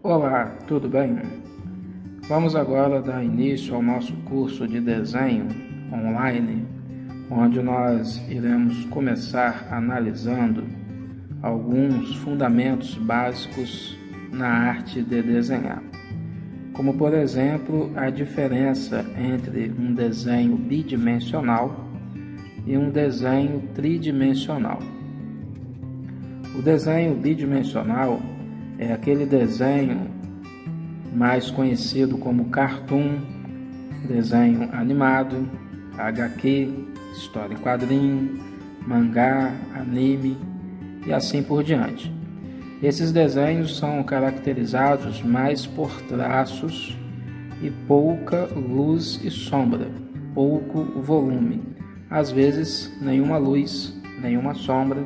Olá, tudo bem? Vamos agora dar início ao nosso curso de desenho online, onde nós iremos começar analisando alguns fundamentos básicos na arte de desenhar, como por exemplo a diferença entre um desenho bidimensional e um desenho tridimensional. O desenho bidimensional é aquele desenho mais conhecido como cartoon, desenho animado, HQ, história em quadrinho, mangá, anime e assim por diante. Esses desenhos são caracterizados mais por traços e pouca luz e sombra, pouco volume, às vezes nenhuma luz, nenhuma sombra,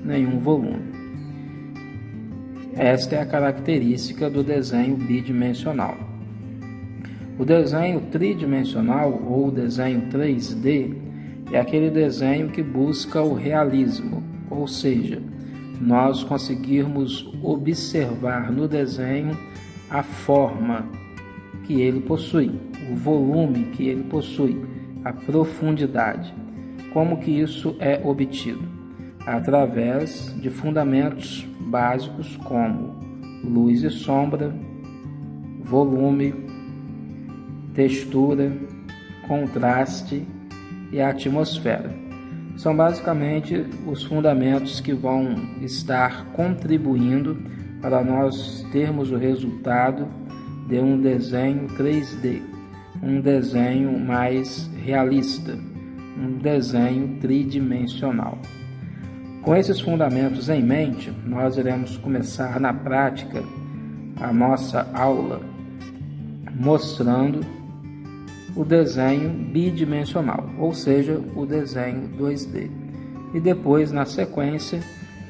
nenhum volume. Esta é a característica do desenho bidimensional. O desenho tridimensional ou desenho 3D é aquele desenho que busca o realismo, ou seja, nós conseguirmos observar no desenho a forma que ele possui, o volume que ele possui, a profundidade. Como que isso é obtido? Através de fundamentos básicos como luz e sombra, volume, textura, contraste e atmosfera. São basicamente os fundamentos que vão estar contribuindo para nós termos o resultado de um desenho 3D, um desenho mais realista, um desenho tridimensional. Com esses fundamentos em mente, nós iremos começar na prática a nossa aula mostrando o desenho bidimensional, ou seja, o desenho 2D. E depois, na sequência,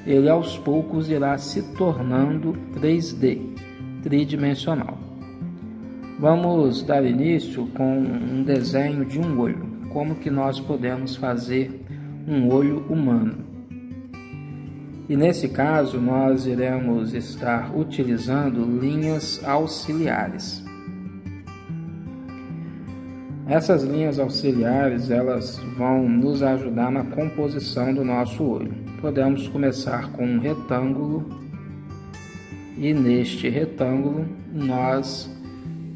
ele aos poucos irá se tornando 3D, tridimensional. Vamos dar início com um desenho de um olho. Como que nós podemos fazer um olho humano? E nesse caso, nós iremos estar utilizando linhas auxiliares. Essas linhas auxiliares, elas vão nos ajudar na composição do nosso olho. Podemos começar com um retângulo e neste retângulo nós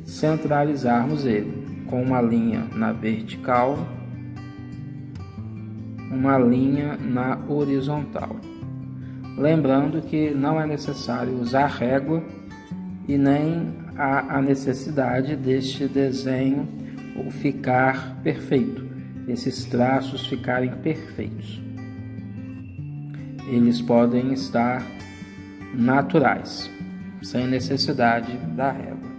centralizarmos ele com uma linha na vertical, uma linha na horizontal. Lembrando que não é necessário usar régua e nem há a necessidade deste desenho ficar perfeito, esses traços ficarem perfeitos. Eles podem estar naturais, sem necessidade da régua.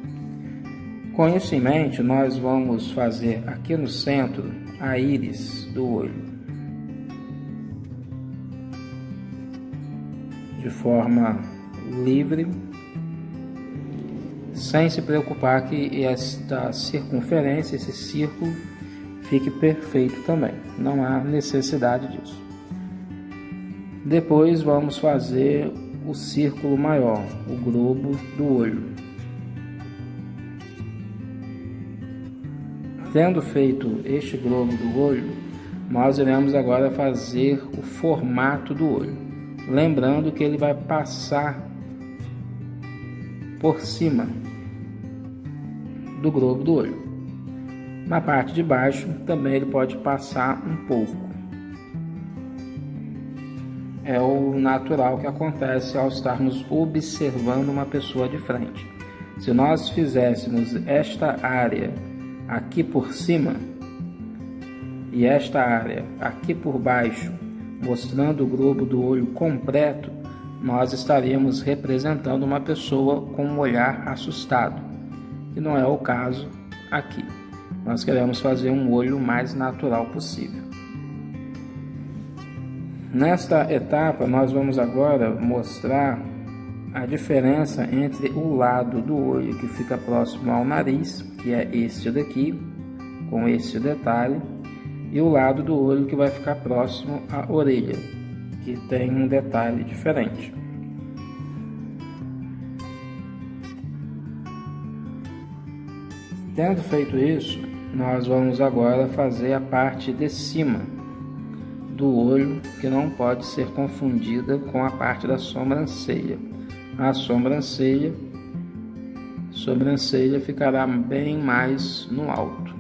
Com isso em mente, nós vamos fazer aqui no centro a íris do olho, de forma livre, sem se preocupar que esta circunferência, esse círculo, fique perfeito também. Não há necessidade disso. Depois vamos fazer o círculo maior, o globo do olho. Tendo feito este globo do olho, nós iremos agora fazer o formato do olho. Lembrando que ele vai passar por cima do globo do olho. Na parte de baixo também ele pode passar um pouco. É o natural que acontece ao estarmos observando uma pessoa de frente. Se nós fizéssemos esta área aqui por cima e esta área aqui por baixo, mostrando o globo do olho completo, nós estaríamos representando uma pessoa com um olhar assustado, e não é o caso aqui. Nós queremos fazer um olho mais natural possível. Nesta etapa, nós vamos agora mostrar a diferença entre o lado do olho que fica próximo ao nariz, que é este daqui, com este detalhe, e o lado do olho que vai ficar próximo à orelha, que tem um detalhe diferente. Tendo feito isso, nós vamos agora fazer a parte de cima do olho, que não pode ser confundida com a parte da sobrancelha. A sobrancelha ficará bem mais no alto.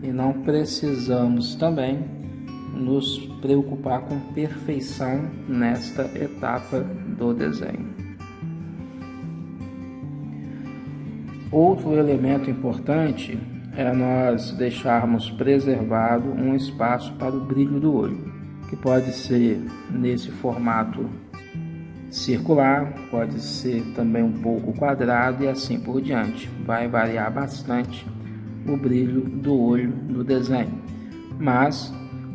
E não precisamos também nos preocupar com perfeição nesta etapa do desenho. Outro elemento importante é nós deixarmos preservado um espaço para o brilho do olho, que pode ser nesse formato circular, pode ser também um pouco quadrado e assim por diante. Vai variar bastante o brilho do olho no desenho, mas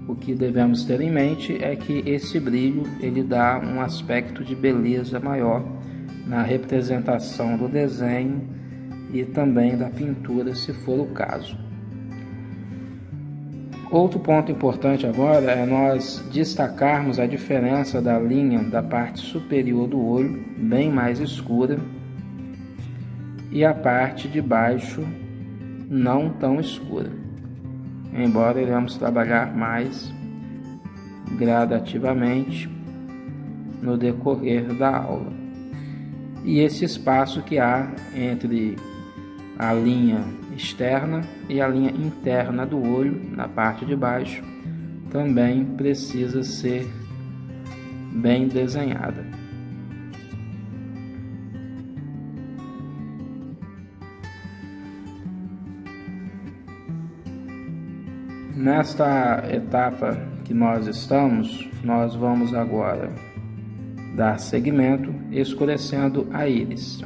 o que devemos ter em mente é que esse brilho ele dá um aspecto de beleza maior na representação do desenho e também da pintura, se for o caso. Outro ponto importante agora é nós destacarmos a diferença da linha da parte superior do olho, bem mais escura, e a parte de baixo não tão escura, embora iremos trabalhar mais gradativamente no decorrer da aula. E esse espaço que há entre a linha externa e a linha interna do olho, na parte de baixo, também precisa ser bem desenhada. Nesta etapa que nós estamos, nós vamos agora dar seguimento escurecendo a íris.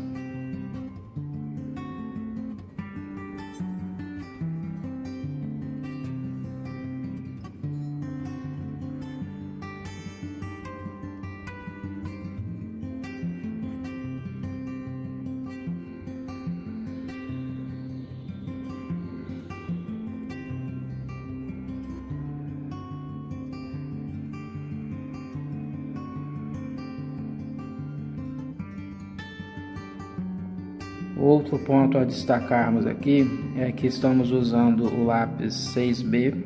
Outro ponto a destacarmos aqui é que estamos usando o lápis 6B,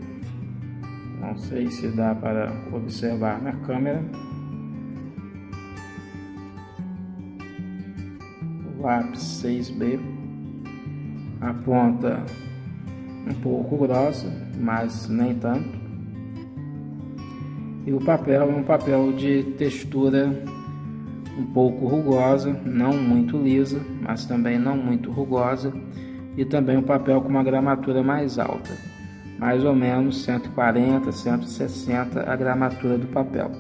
não sei se dá para observar na câmera. O lápis 6B, a ponta um pouco grossa, mas nem tanto. E o papel é um papel de textura um pouco rugosa, não muito lisa, mas também não muito rugosa, e também um papel com uma gramatura mais alta, mais ou menos 140, 160 a gramatura do papel,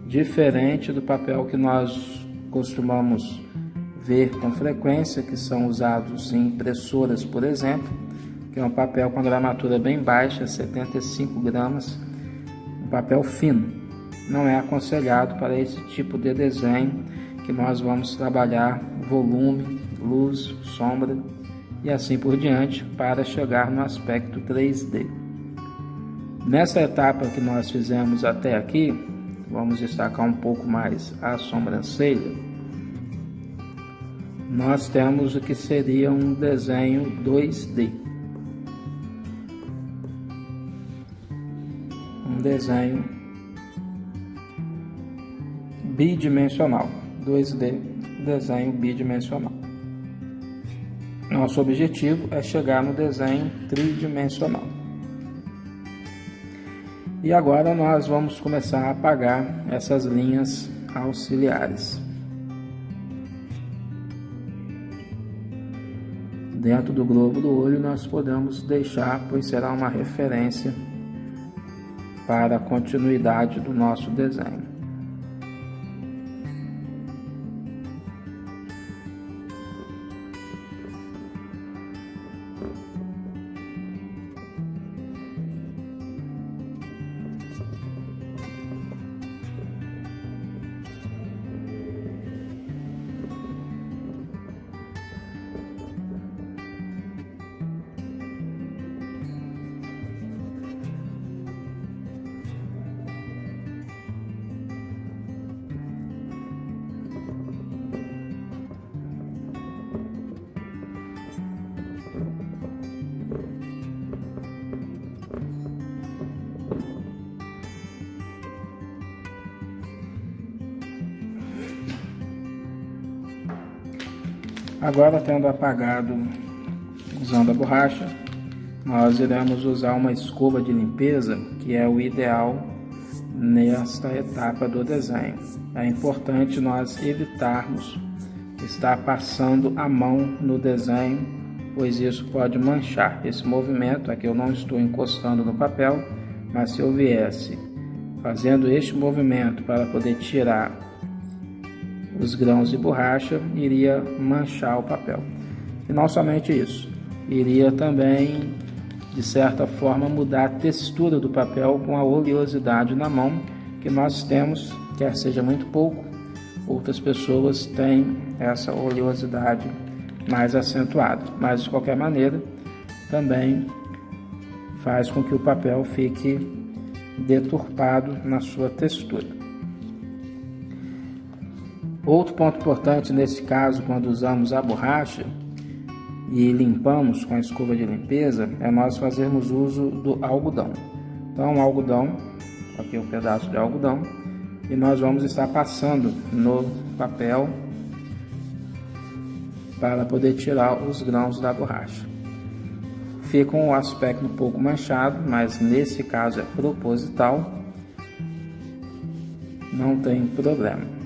diferente do papel que nós costumamos ver com frequência, que são usados em impressoras, por exemplo, que é um papel com gramatura bem baixa, 75 gramas, um papel fino. Não é aconselhado para esse tipo de desenho, que nós vamos trabalhar volume, luz, sombra e assim por diante para chegar no aspecto 3D. Nessa etapa que nós fizemos até aqui, vamos destacar um pouco mais a sobrancelha. Nós temos o que seria um desenho 2D. Um desenho bidimensional. 2D, desenho bidimensional. Nosso objetivo é chegar no desenho tridimensional. E agora nós vamos começar a apagar essas linhas auxiliares. Dentro do globo do olho nós podemos deixar, pois será uma referência para a continuidade do nosso desenho. Agora, tendo apagado usando a borracha, nós iremos usar uma escova de limpeza, que é o ideal nesta etapa do desenho. É importante nós evitarmos estar passando a mão no desenho, pois isso pode manchar. Esse movimento aqui eu não estou encostando no papel, mas se eu viesse fazendo este movimento para poder tirar os grãos de borracha, iria manchar o papel. E não somente isso, iria também, de certa forma, mudar a textura do papel com a oleosidade na mão que nós temos, quer seja muito pouco, outras pessoas têm essa oleosidade mais acentuada, mas de qualquer maneira também faz com que o papel fique deturpado na sua textura. Outro ponto importante nesse caso, quando usamos a borracha e limpamos com a escova de limpeza, é nós fazermos uso do algodão. Então, algodão, aqui um pedaço de algodão, e nós vamos estar passando no papel para poder tirar os grãos da borracha. Fica um aspecto um pouco manchado, mas nesse caso é proposital, não tem problema.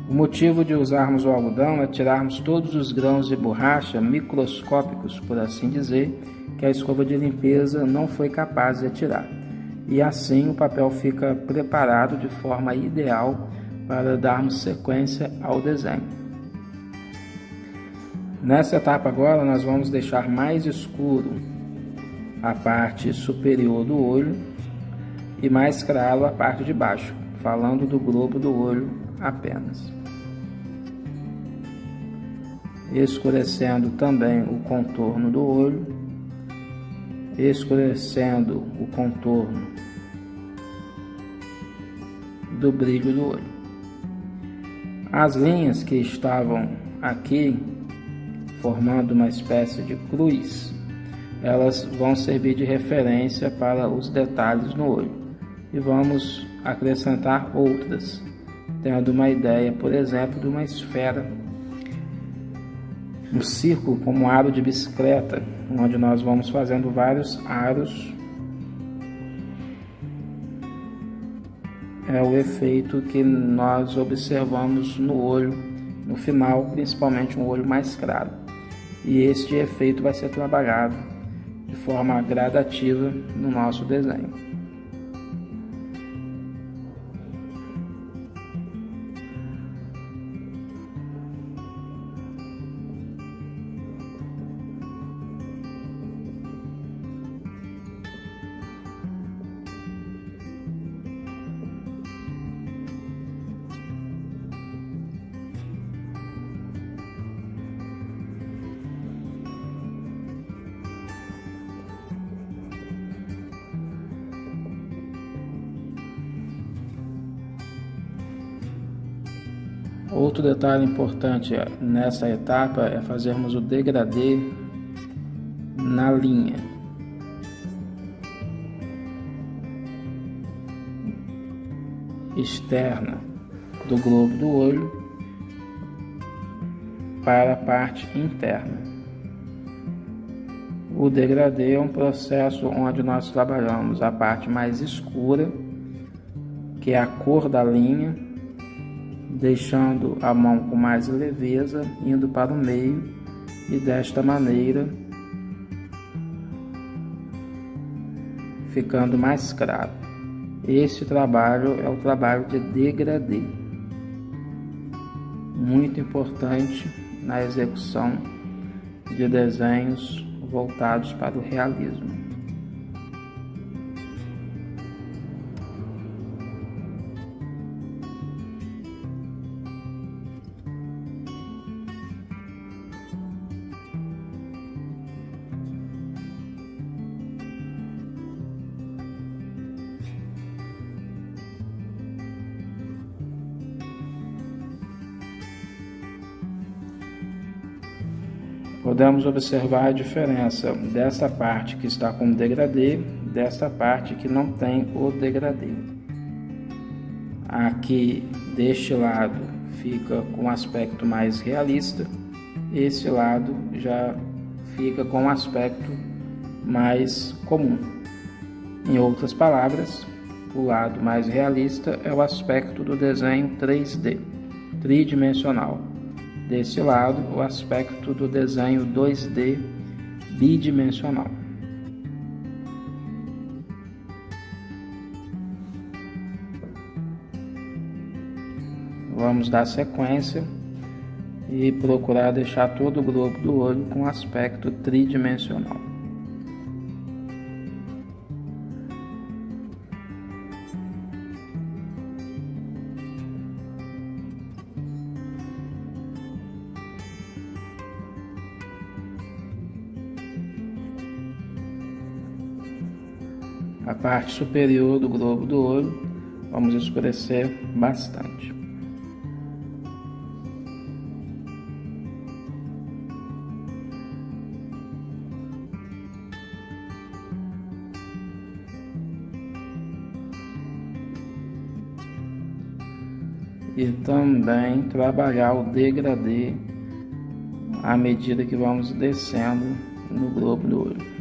O motivo de usarmos o algodão é tirarmos todos os grãos de borracha microscópicos, por assim dizer, que a escova de limpeza não foi capaz de tirar. E assim o papel fica preparado de forma ideal para darmos sequência ao desenho. Nessa etapa agora nós vamos deixar mais escuro a parte superior do olho e mais claro a parte de baixo, falando do globo do olho apenas. Escurecendo também o contorno do olho, escurecendo o contorno do brilho do olho. As linhas que estavam aqui formando uma espécie de cruz, elas vão servir de referência para os detalhes no olho, e vamos acrescentar outras, tendo uma ideia, por exemplo, de uma esfera, um círculo como um aro de bicicleta, onde nós vamos fazendo vários aros. É o efeito que nós observamos no olho, no final, principalmente um olho mais claro. E este efeito vai ser trabalhado de forma gradativa no nosso desenho. Outro detalhe importante nessa etapa é fazermos o degradê na linha. Externa do globo do olho para a parte interna. O degradê é um processo onde nós trabalhamos a parte mais escura, que é a cor da linha, deixando a mão com mais leveza, indo para o meio e desta maneira ficando mais claro. Este trabalho é o trabalho de degradê, muito importante na execução de desenhos voltados para o realismo. Podemos observar a diferença dessa parte que está com degradê, dessa parte que não tem o degradê. Aqui deste lado fica com um aspecto mais realista, esse lado já fica com um aspecto mais comum. Em outras palavras, o lado mais realista é o aspecto do desenho 3D, tridimensional. Desse lado, o aspecto do desenho 2D, bidimensional. Vamos dar sequência e procurar deixar todo o globo do olho com aspecto tridimensional. A parte superior do globo do olho vamos escurecer bastante. E também trabalhar o degradê à medida que vamos descendo no globo do olho.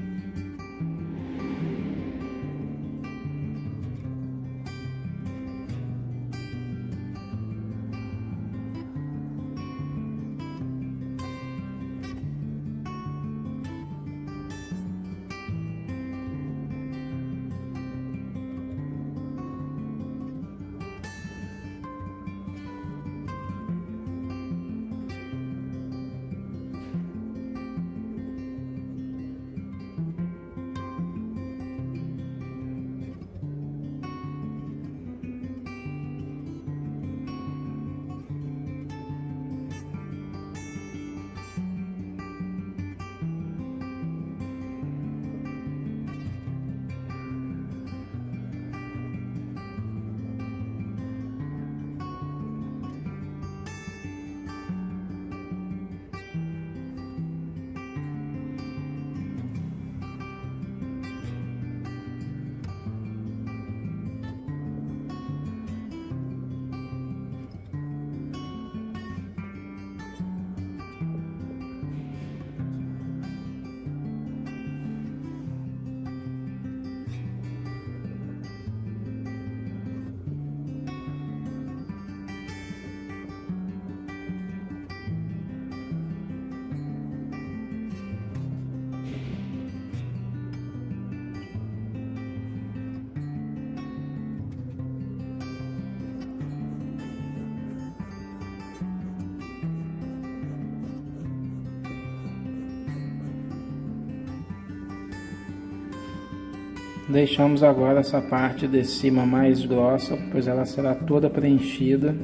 Deixamos agora essa parte de cima mais grossa, pois ela será toda preenchida,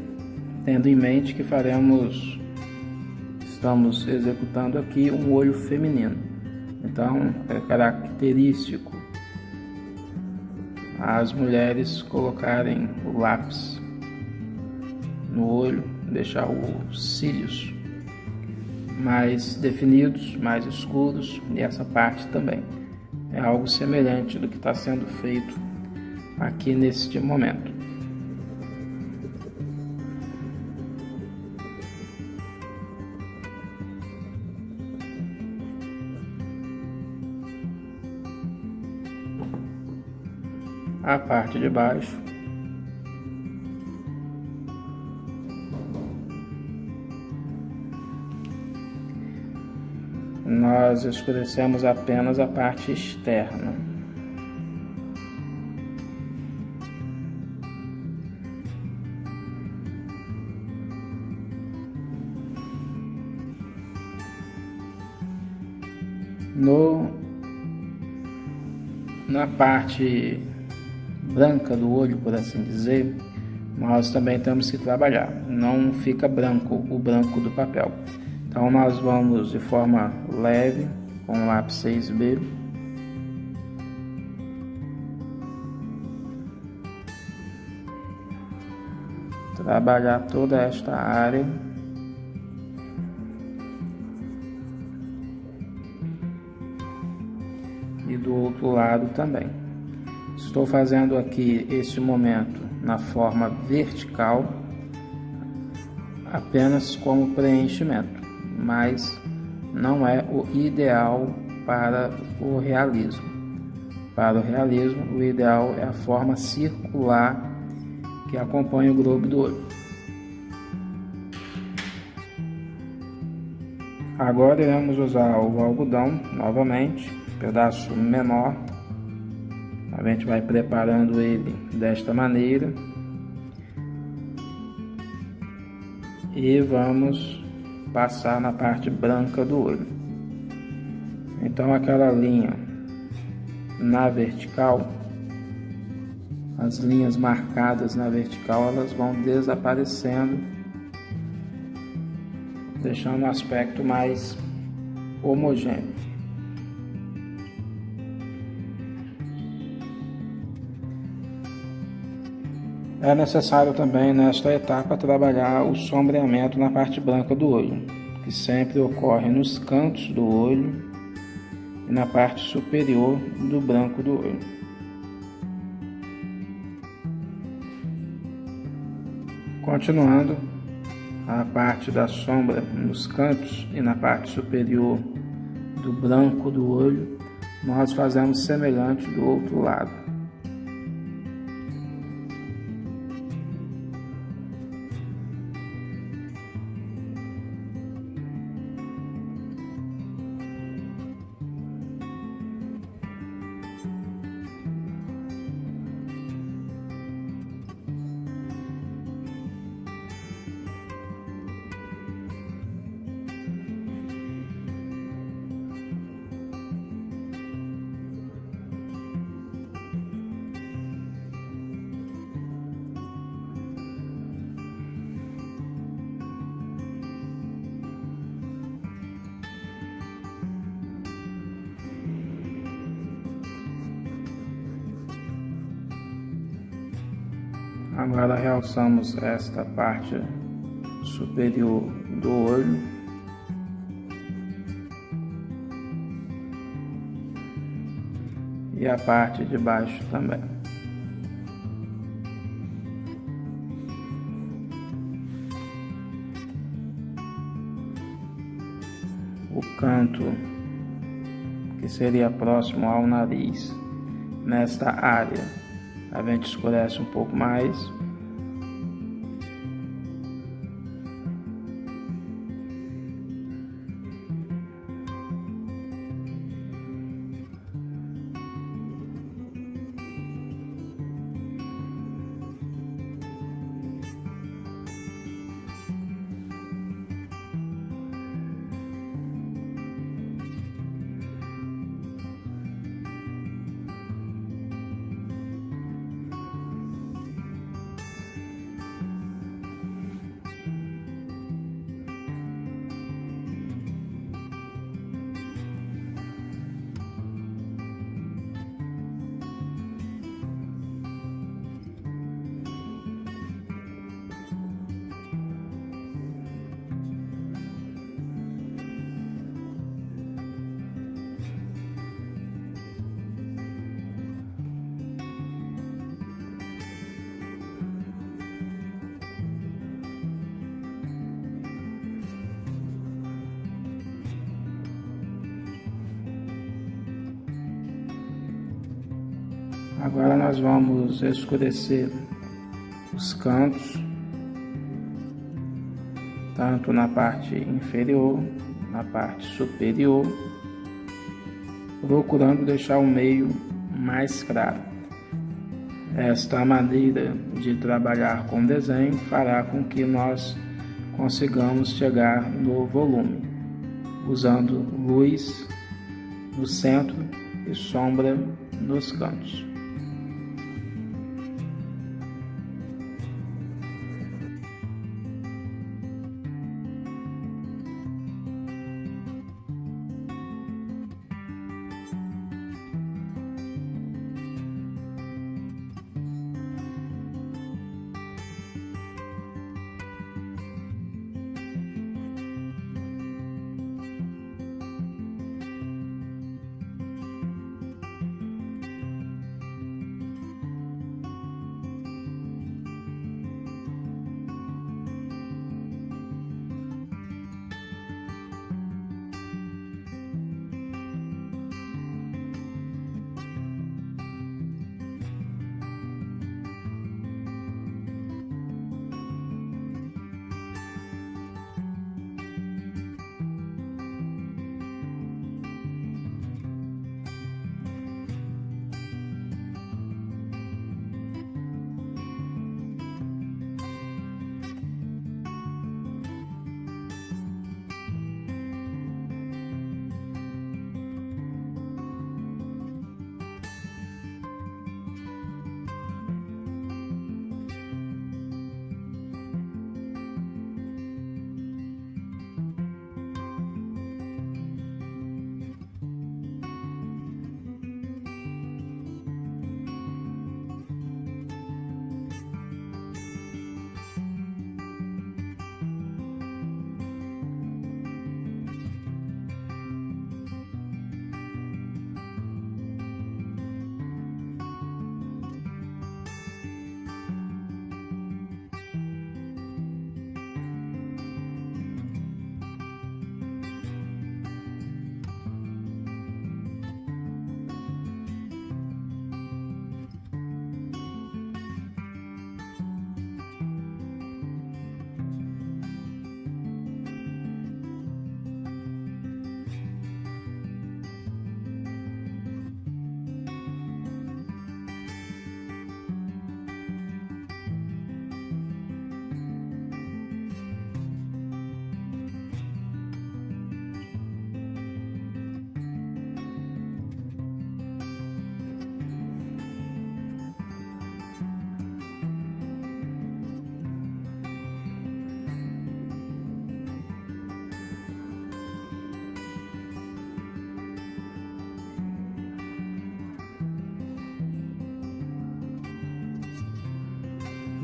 tendo em mente que estamos executando aqui um olho feminino. Então é característico as mulheres colocarem o lápis no olho, deixar os cílios mais definidos, mais escuros, e essa parte também. É algo semelhante do que está sendo feito aqui neste momento. A parte de baixo nós escurecemos apenas a parte externa. Na parte branca do olho, por assim dizer, nós também temos que trabalhar. Não fica branco o branco do papel. Então nós vamos de forma leve com o lápis 6B. Trabalhar toda esta área. E do outro lado também. Estou fazendo aqui esse momento na forma vertical apenas como preenchimento, mas não é o ideal para o realismo. Para o realismo, o ideal é a forma circular que acompanha o globo do olho. Agora iremos usar o algodão novamente, pedaço menor. A gente vai preparando ele desta maneira e vamos passar na parte branca do olho. Então aquela linha na vertical, as linhas marcadas na vertical, elas vão desaparecendo, deixando um aspecto mais homogêneo. É necessário também nesta etapa trabalhar o sombreamento na parte branca do olho, que sempre ocorre nos cantos do olho e na parte superior do branco do olho. Continuando, a parte da sombra nos cantos e na parte superior do branco do olho, nós fazemos semelhante do outro lado. Agora realçamos esta parte superior do olho e a parte de baixo também. O canto que seria próximo ao nariz, nesta área, a gente escurece um pouco mais. Agora nós vamos escurecer os cantos, tanto na parte inferior, na parte superior, procurando deixar o meio mais claro. Esta maneira de trabalhar com desenho fará com que nós consigamos chegar no volume, usando luz no centro e sombra nos cantos.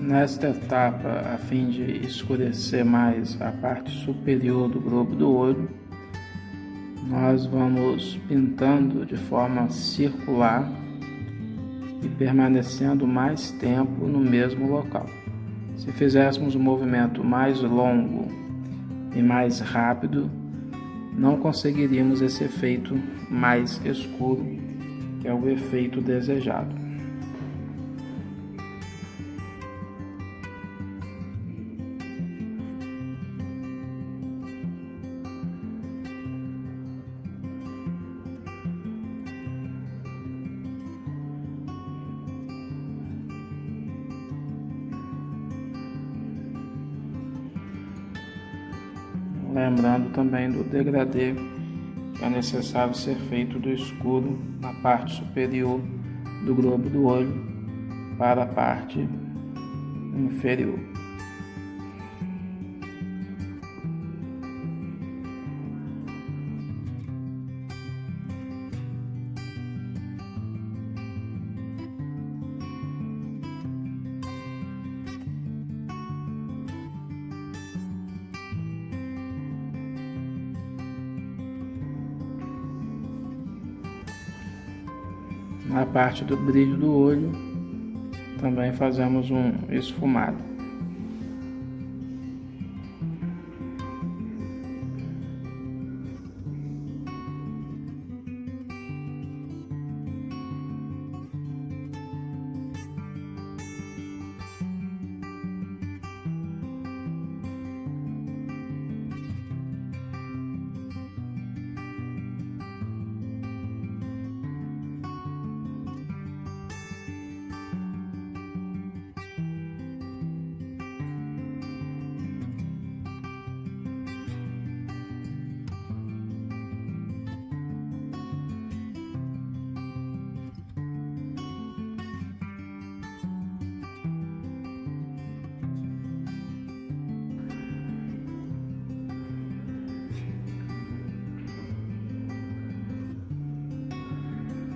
Nesta etapa, a fim de escurecer mais a parte superior do globo do olho, nós vamos pintando de forma circular e permanecendo mais tempo no mesmo local. Se fizéssemos um movimento mais longo e mais rápido, não conseguiríamos esse efeito mais escuro, que é o efeito desejado. Lembrando também do degradê, que é necessário ser feito do escuro na parte superior do globo do olho para a parte inferior. Na parte do brilho do olho, também fazemos um esfumado.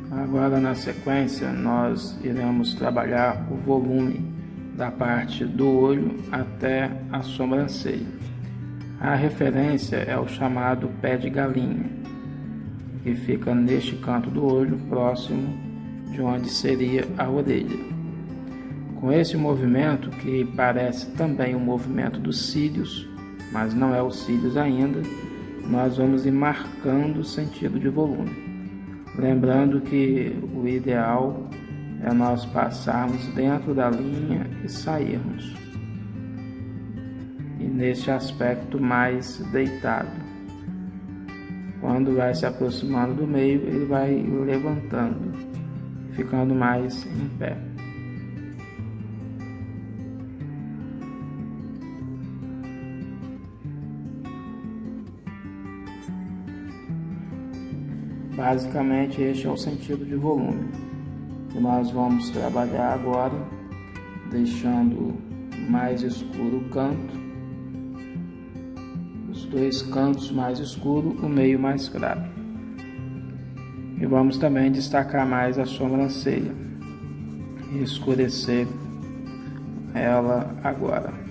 Agora, na sequência, nós iremos trabalhar o volume da parte do olho até a sobrancelha. A referência é o chamado pé de galinha, que fica neste canto do olho, próximo de onde seria a orelha. Com esse movimento, que parece também o movimento dos cílios, mas não é os cílios ainda, nós vamos ir marcando o sentido de volume. Lembrando que o ideal é nós passarmos dentro da linha e sairmos. E neste aspecto mais deitado. Quando vai se aproximando do meio, ele vai levantando, ficando mais em pé. Basicamente, este é o sentido de volume que nós vamos trabalhar agora, deixando mais escuro o canto, os dois cantos mais escuros, o meio mais claro. E vamos também destacar mais a sobrancelha e escurecer ela agora.